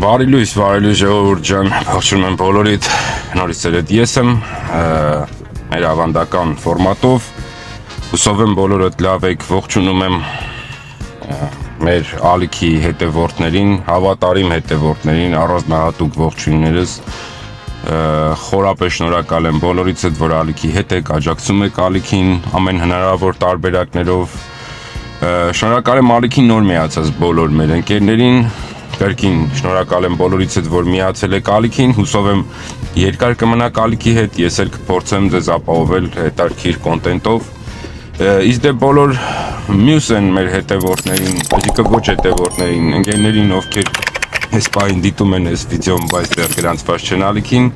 Բարի լույս ժողովուրդ ջան, ողջունում եմ բոլորիդ, նորից երեդ ես եմ, մեր ավանդական ֆորմատով, հուսով եմ բոլորդ լավ եք, ողջունում եմ մեր ալիքի հետևորդներին, հավատարիմ հետևորդներին, առանձնահատուկ ողջույններս, խորապես շնորհակալ եմ բոլորիցդ, որ ալիքի հետ եք, աջակցում եք ալիքին ամեն հնարավոր տարբերակներով, շնորհակալ եմ ալիքին նոր միացած բոլոր մեր ընկերներին, կրկին շնորհակալ եմ բոլորիցդ, որ միացել եք ալիքին, հուսով եմ երկար կմնաք ալիքի հետ, ես էլ կփորձեմ ձեզ ապահովել հետաքրքիր կոնտենտով, իսկ դե բոլոր մյուս են մեր հետևորդներին, այսինքն ոչ հետևորդներին, ընկերներին, ովքեր այս պահին դիտում են այս վիդեոն, բայց դեռ գրանցված չեն ալիքին,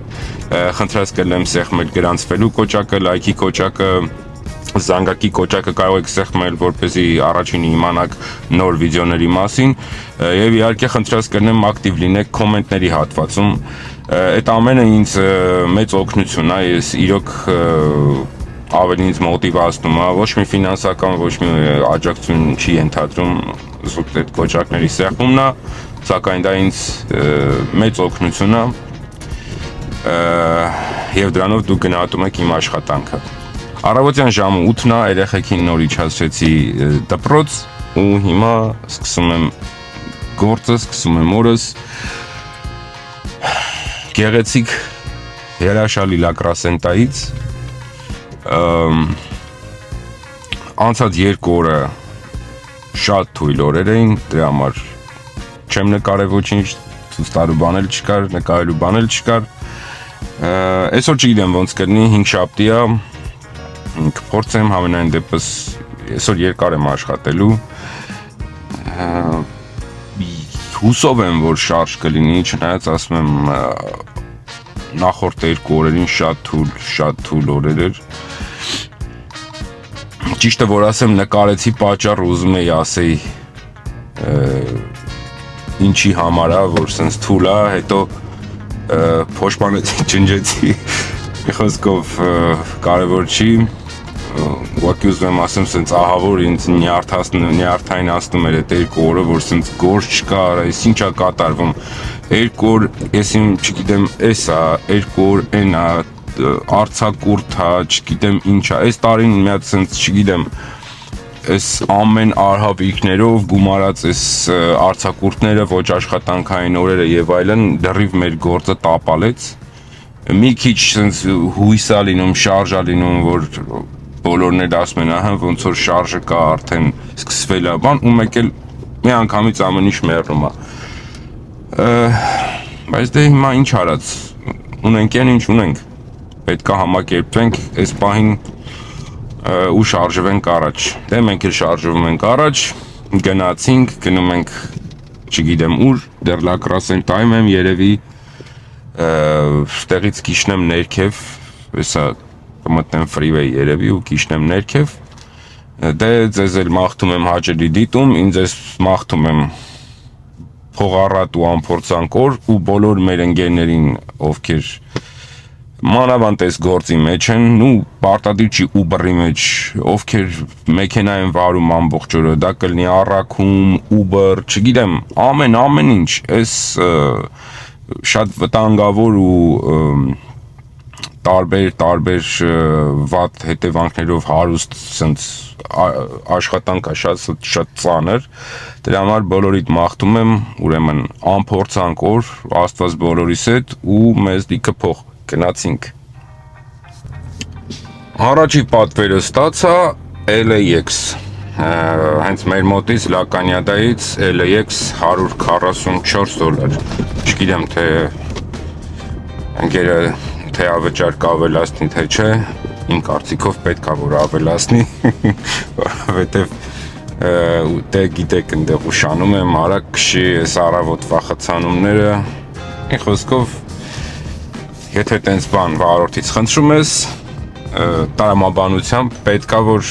խնդրած կլեմ սեղմել գրանցվելու կոճակը, լայքի կոճակը, զանգակի կոճակը կարող եք սեղմել, որպեսզի առաջինը իմանաք նոր վիդեոների մասին եւ իհարկե խնդրած կրնեմ ակտիվ լինեք կոմենտների հատվածում, այդ ամենը ինձ մեծ օգնություն է, ես իրոք ավելի ինձ մոտիվացնում է, ոչ մի ֆինանսական, ոչ մի աջակցություն չի ենթադրում զուտ այդ կոճակների սեղմումն է, սակայն դա ինձ մեծ օգնություն է եւ դրանով դուք գնահատում եք իմ աշխատանքը։ Առավոտյան ժամը 8-ն է, երեխեքին նոր իջացրեցի դպրոց ու հիմա սկսում եմ գործը, սկսում եմ օրս։ Գեղեցիկ հրաշալի լակրասենտայից անցած 2 օրը շատ թույլ օրեր էին, դրա համար չեմ նկարել ոչինչ, ցույց տալու բան էլ չկար, նկարելու բան էլ չկար։ Այսօր չգիտեմ ոնց կլինի, 5 շաբթի է, կփորձեմ համենայն դեպս այսօր երկար եմ աշխատելու, հուսով եմ, որ շարժ կլինի, չնայած ասում եմ նախորդ 2 օրերին շատ թույլ օրեր էր, ճիշտը որ ասեմ նկարեցի պատճառը ուզում էի ասեի ինչի համար է, որ սենց թույլ է, հետո փոշմանեցի, ջնջեցի, մի խոսքով կարևոր չի, ուղղակի ուզում եմ ասեմ սենց ահավոր ինձ նյարդայնացնում էր այդ 2 օրը, որ սենց գործ չկար, այս ինչա կատարվում, 2 օր ես իմ չգիտեմ էս է, 2 օր են է, արձակուրդ է, չգիտեմ ինչա, այս տարին մի հատ սենց չգիտեմ այս ամեն արհավիրքներով գումարած այս արձակուրդները, ոչ աշխատանքային օրերը եւ այլն դեռիվ մեր գործը տապալեց, մի քիչ սենց հույս է լինում, շարժ է լինում, որ բոլորն էլ ասում են, ահա ոնց որ շարժը կա արդեն սկսվել է բան, ու մեկ էլ մի անգամից ամեն ինչ մեռնում է։ Բայց դե հիմա ինչ արած, ունենք են ինչ ունենք, պետք է համակերպվենք այս պահին ու շարժվենք առաջ։ Դե մենք էլ շարժվում ենք առաջ, գնացինք, գնում ենք, չգիտեմ ուր, դեռ լակրասենտայում եմ երևի տեղից կիշնեմ ներքև, հեսա կմտնեմ freeway երևի ու կիշնեմ ներքև, դե ձեզ էլ մաղթում եմ հաճելի դիտում, ինձ ես մաղթում եմ փողառատ ու անփորձանք օր ու բոլոր մեր ընկերներին, ովքեր մանավանդ այս գործի մեջ են, ու պարտադիր չի Uber-ի մեջ, ովքեր մեքենա են վարում ամբողջ օրը, դա կլինի առաքում, Uber, չգիտեմ, ամեն ինչ, այս շատ վտանգավոր ու տարբեր վատ հետևանքներով հարուստ սենց աշխատանք է շատ ծանր, դրա համար բոլորիդ մաղթում եմ, ուրեմն անփորձանք օր, Աստված բոլորիս հետ ու մեզ լիքը փող գնացինք։ Առաջի պատվերը ստացա LAX, հենց մեր մոտից Լականյադայից LAX $144, չգիտեմ թե ընկերը թեավճար կավելացնի թե չէ, իմ կարծիքով պետք է որ ավելացնի, որովհետև դե գիտեք ընդեղ ուշանում եմ, արագ քշի այս առավոտվա խցանումները, մի խոսքով եթե տենց բան վարորդից խնդրում ես, տրամաբանությամբ պետք է որ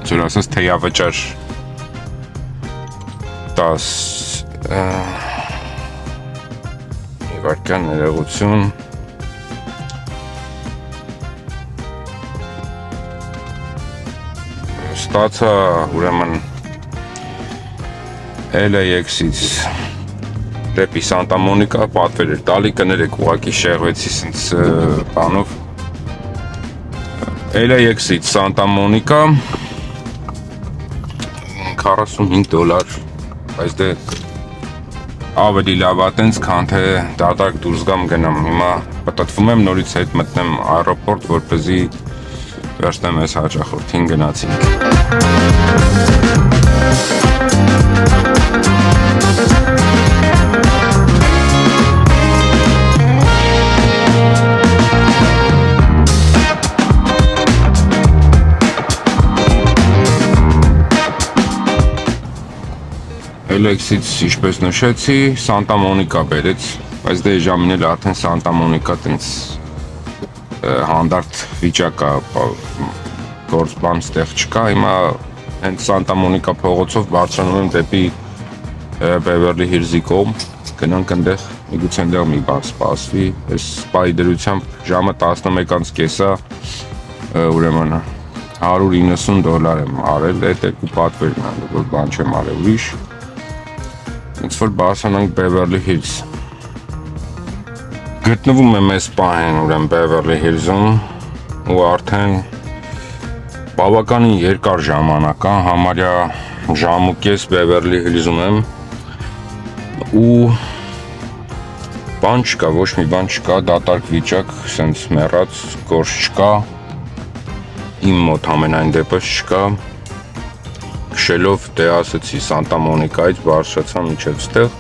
ծուր ասած թեավճար տաս վարկյան ներողություն ստացա ուրեմն LAX-ից դեպի Սանտա Մոնիկա, պատվեր էր տալի, կներեք ուղակի շեղվեցի սենց բանով։ LAX-ից Սանտա Մոնիկա $45, բայց դե ավելի լավ է տենց, քան թե դատարկ դուրս գամ գնամ։ Հիմա պտտվում եմ նորից հետ մտնեմ аэропորտ, որպեսզի վերցնեմ այս հաճախորդին գնացինք։ LAX-ից ինչպես նշեցի, Սանտա Մոնիկա բերեց, բայց դե ժամին էլ արդեն Սանտա Մոնիկա տենց հանդարտ վիճակ է, գործ բան ստեղ չկա, հիմա հենց Սանտա Մոնիկա փողոցով բարձրանում եմ դեպի Բևերլի Հիլզի կողմ, գնանք այնտեղ, միգուցե այնտեղ մի բան սպասվի, այս սպայի դրությամբ ժամը 11:30 է, ուրեմն $190 եմ արել, այդ երկու պատվերն են, որ բան չեմ արել ուրիշ, ինձ որ բարձրանանք Բևերլի Հիլզ։ Գտնվում եմ այս պահին ուրեմն Բևերլի Հիլզում ու արդեն բավականին երկար ժամանակ է, համարյա ժամ ու կես Բևերլի Հիլզում եմ ու բան չկա, ոչ մի բան չկա, դատարկ վիճակ, սենց մեռած, գործ չկա, իմ մոտ ամենայն դեպս չկա, քշելով դե ասեցի Սանտա Մոնիկայից բարձրացա մինչև ստեղ,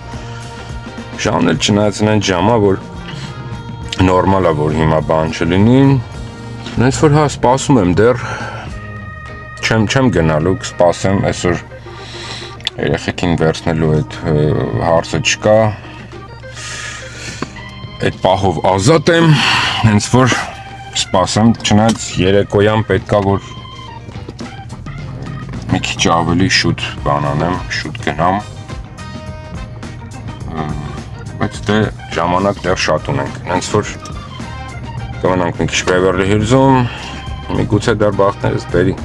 ժամն էլ չնայած այն ժամա, որ նորմալ է, որ հիմա բան չլինի, նենց որ հա սպասում եմ դեռ, չեմ գնալու, կսպասեմ, այսօր երեխեքին վերցնելու այդ հարցը չկա, այդ պահով ազատ եմ, հենց որ սպասեմ, չնայած երեկոյան պետքա, որ մի քիչ ավելի շուտ բան անեմ, շուտ գնամ, բայց դե ժամանակ դեռ շատ ունենք, հենց որ կմնանք մի քիչ Բևերլի Հիլզում, միգուցե դեռ բախտներս բերի։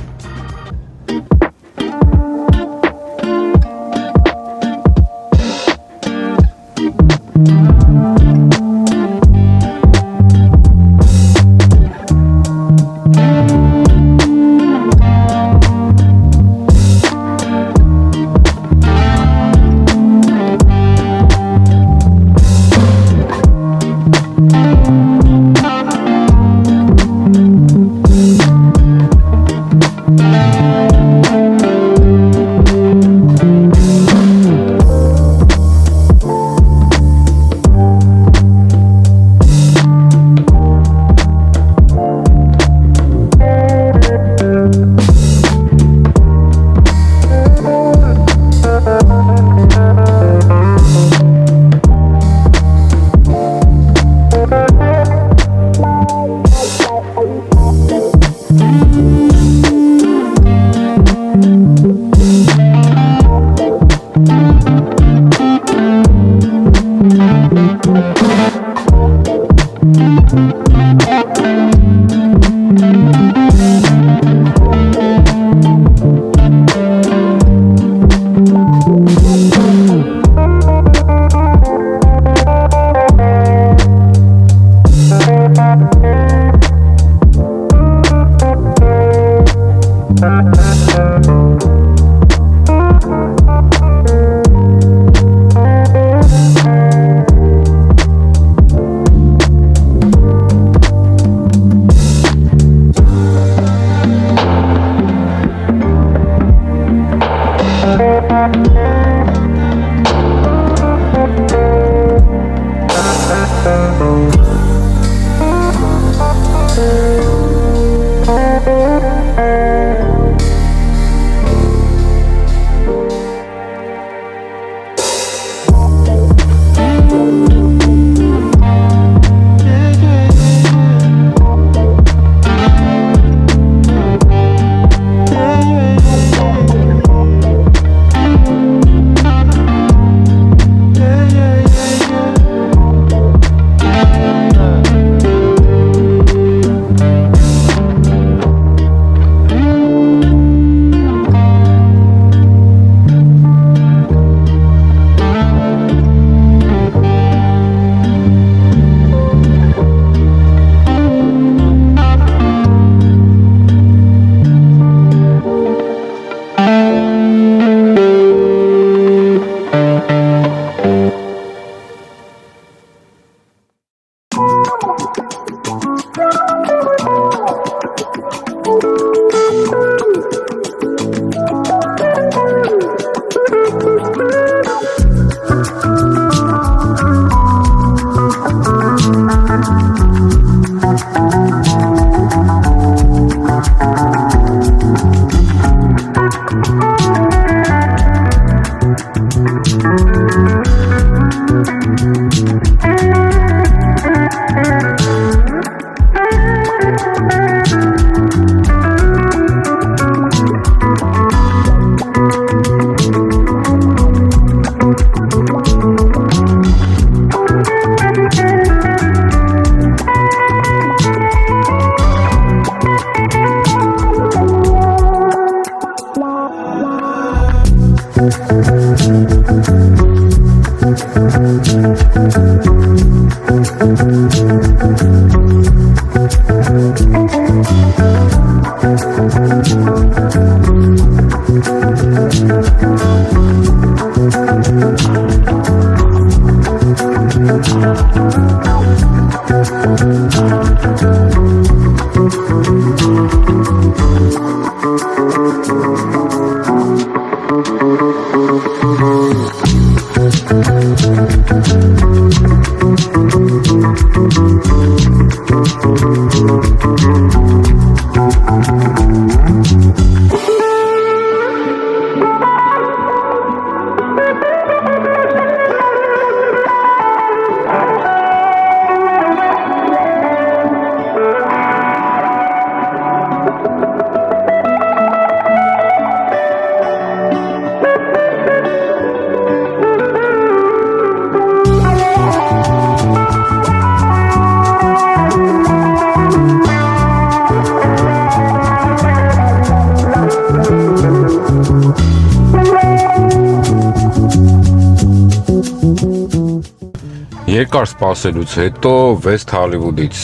Երկար սպասելուց հետո West Hollywood-ից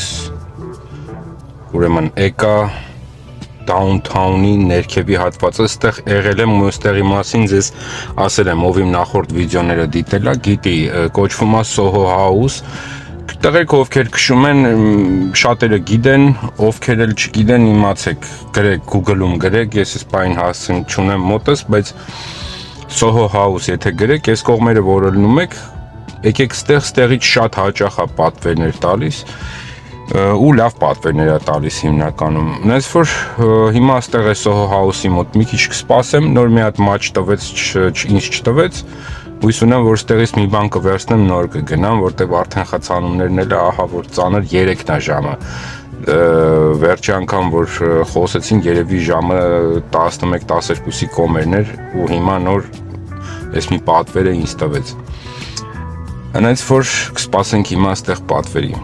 ուրեմն եկա Downtown-ի ներքևի հատվածը, այստեղ եղել եմ ու այստեղի մասին ձեզ ասել եմ, ով իմ նախորդ վիդեոները դիտել է, գիտի, կոչվում է Soho House։ Տղերք ովքեր քշում են, շատերը գիտեն, ովքեր էլ չգիտեն, իմացեք, գրեք Google-ում գրեք, ես այս բանին հասցեն չունեմ մոտս, բայց Soho House եթե գրեք, այս կողմերը որ ելնում եք, եկեք ստեղից շատ հաճախ է պատվերներ տալիս ու լավ պատվերներ է տալիս հիմնականում։ Նայես որ հիմա այստեղ է Soho House-ի մոտ մի քիչ կսպասեմ, նոր մի հատ մաչ տվեց, ինձ չտվեց, հույս ունեմ որ այստեղից մի բան կվերցնեմ, նոր կգնամ, որտեղ արդեն խցանումներն էլ ահա որ ծանր 3-ն է ժամը։ Վերջի անգամ որ խոսեցին երևի ժամը 11-12-ի կոմերներ ու հիմա նոր այս մի պատվեր է ինձ տվեց։ Հենց որ կսպասենք հիմա այստեղ պատվերի։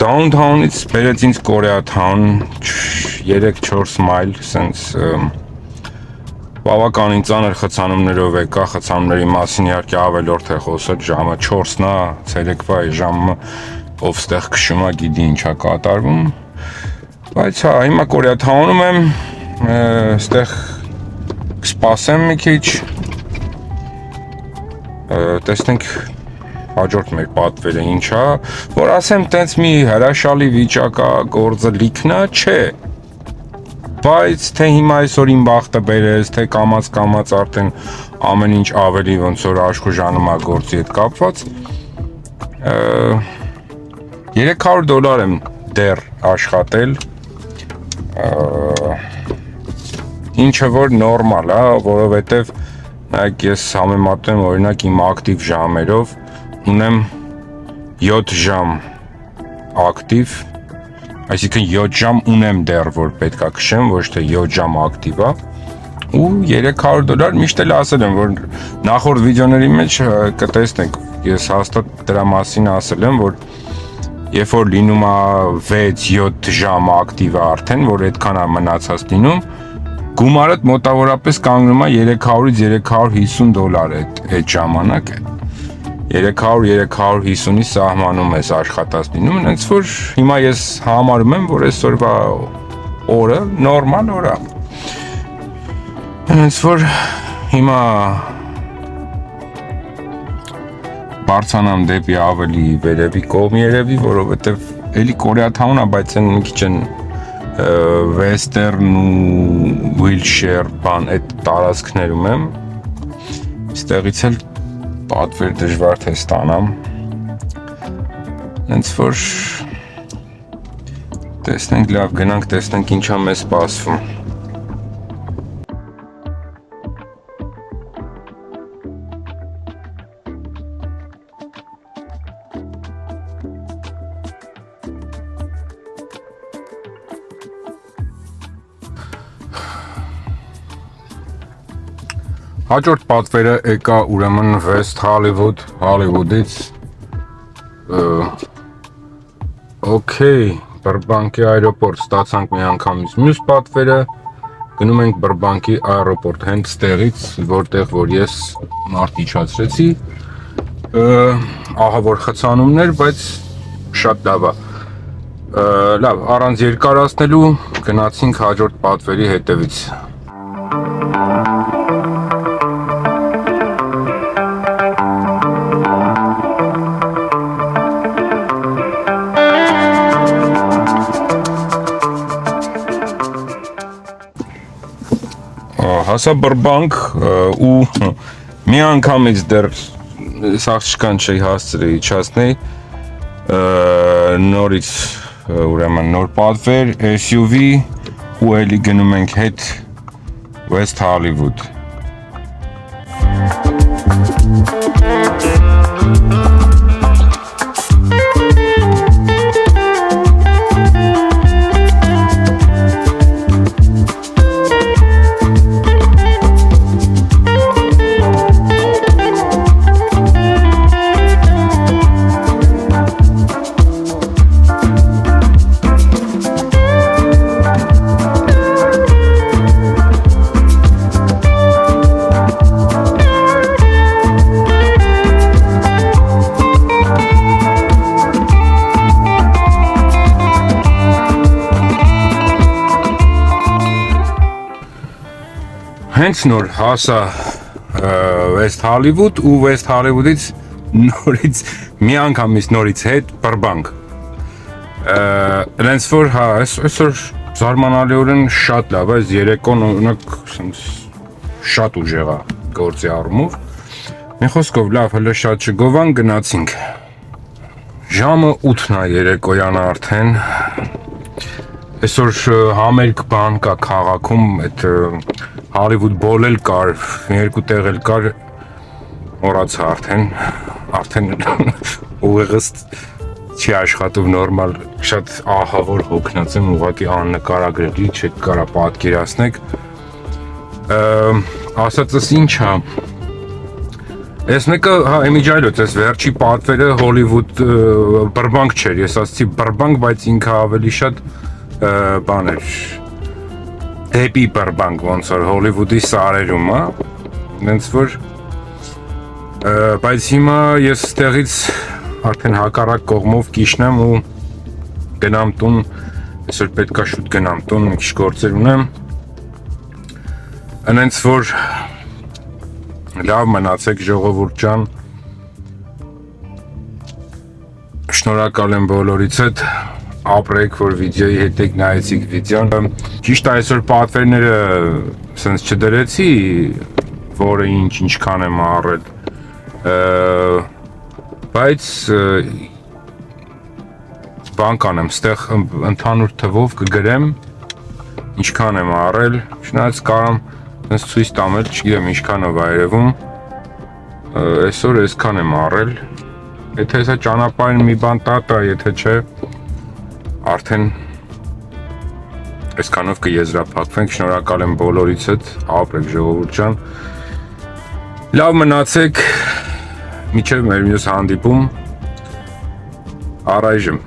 Downtown-ից բերեց ինձ Koreatown 3-4 մայլ, սենց բավականին ծանր խցանումներով եկա, խցանումների մասին իհարկե ավելորդ է խոսել, ժամը 4-ն է, ցերեկվա ժամը ով ստեղ քշում է, գիտի ինչ է կատարվում, բայց հա, հիմա Koreatown-ում եմ, ստեղ կսպասեմ մի քիչ, տեսնենք հաջորդ մեր պատվերը ինչ է, որ ասեմ տենց մի հրաշալի վիճակ է, գործը լիքն է, չէ, բայց թե հիմա այսօր իմ բախտը բերես, թե կամաց արդեն ամեն ինչ ավելի ոնց որ աշխուժանում է գործի հետ կապված, $300 եմ դեռ աշխատել, ինչը որ նորմալ է, որովհետև Նայեք, ես համեմատեմ օրինակ իմ ակտիվ ժամերով, ունեմ 7 ժամ ակտիվ, այսինքն 7 ժամ ունեմ դեռ, որ պետք է քշեմ, ոչ թե 7 ժամ ակտիվ է, ու $300 միշտ էլ ասել եմ, որ նախորդ վիդեոների մեջ կտեսնենք, ես հաստատ դրա մասին ասել եմ, որ երբ որ լինում է 6-7 ժամ ակտիվ է արդեն, որ այդքան է մնացած լինում, գումարդ մոտավորապես կանգնում է $300-350 այդ ժամանակ 300-350-ի սահմանում ես աշխատած լինում, հենց որ հիմա ես համարում եմ, որ այսօրվա օրը նորմալ օր է, հենց որ հիմա բարձանամ դեպի ավելի վերևի կողմ երևի, որովհետև էլի Կորեաթաուն է, բայց այն մի քիչ են Western ու Wilshire բան այդ տարածքներում եմ, այստեղից էլ պատվեր դժվար թե ստանամ, հենց որ տեսնենք լավ, գնանք տեսնենք ինչա մեզ սպասվում։ Հաջորդ պատվերը եկա ուրեմն West Hollywood-ից, Okay, Բրբանկի այրոպորտ ստացանք մի անգամից մյուս պատվերը, գնում ենք Բրբանկի այրոպորտ, հենց տեղից, որտեղ որ ես մարդ իջացրեցի, ահա որ խցանումներ, բայց շատ լավ է, լավ, առանց երկարացնելու գնացինք հաջորդ պատվերի հետևից։ Հասա Բրբանք ու մի անգամից դեռ սաղջկան չի հասցրի իջացնեի, նորից ուրեմն նոր պատվեր, SUV ու էլի գնում ենք հետ West Hollywood։ Հենց նոր հասա West Hollywood ու West Hollywood-ից նորից մի անգամից նորից հետ Բրբանք։ Հենց որ հա, այսօր զարմանալիորեն շատ լավ է, այս երեկոն օրինակ շատ ուժեղ է գործի առումով։ Մի խոսքով լավ, հələ շատ չգովան գնացինք։ Ժամը 8-ն է երեկոյան արդեն։ Այսօր համերգ բան կա քաղաքում, այդ Hollywood Bowl էլ կար, երկու տեղ էլ կար, մոռացա արդեն ուղեղս չի աշխատում նորմալ, շատ ահավոր հոգնած եմ, ուղղակի աննկարագրելի, չեք կարա պատկերացնեք։ Ասածս ինչ է, այս մեկը, հա, իմիջայլոց, այս վերջի պատվերը Hollywood Բրբանք չէր, ես ասացի Բրբանք, բայց ինքը ավելի շատ բան էր, դեպի Բրբանք, ոնց որ Հոլիվուդի սարերում, հենց որ, բայց հիմա ես ստեղից արդեն հակառակ կողմով կիշնեմ ու գնամ տուն, այսօր պետքա շուտ գնամ տուն, մի քիչ գործեր ունեմ, հենց որ լավ մնացեք ժողովուրդ ջան, շնորհակալ եմ բոլորից հետ, ապրեք, որ վիդեոյի հետ եք նայեցիք վիդեոն, ճիշտ այսօր պատվերները սենց չդրեցի, որը ինչքան եմ առել, բայց բան կանեմ, ստեղ ընդհանուր թվով կգրեմ, ինչքան եմ առել, չնայած կարամ Ես ցույց տամ էլ, չգիտեմ ինչքանով է երևում։ Այսօր այսքան եմ առել։ Եթե հեսա ճանապարհին մի բան տա, եթե չէ, արդեն այսքանով կեզրափակվենք։ Շնորհակալ եմ բոլորիցդ, ապրեք ժողովուրդ ջան։ Լավ մնացեք, մինչև մեր մյուս հանդիպում, առայժմ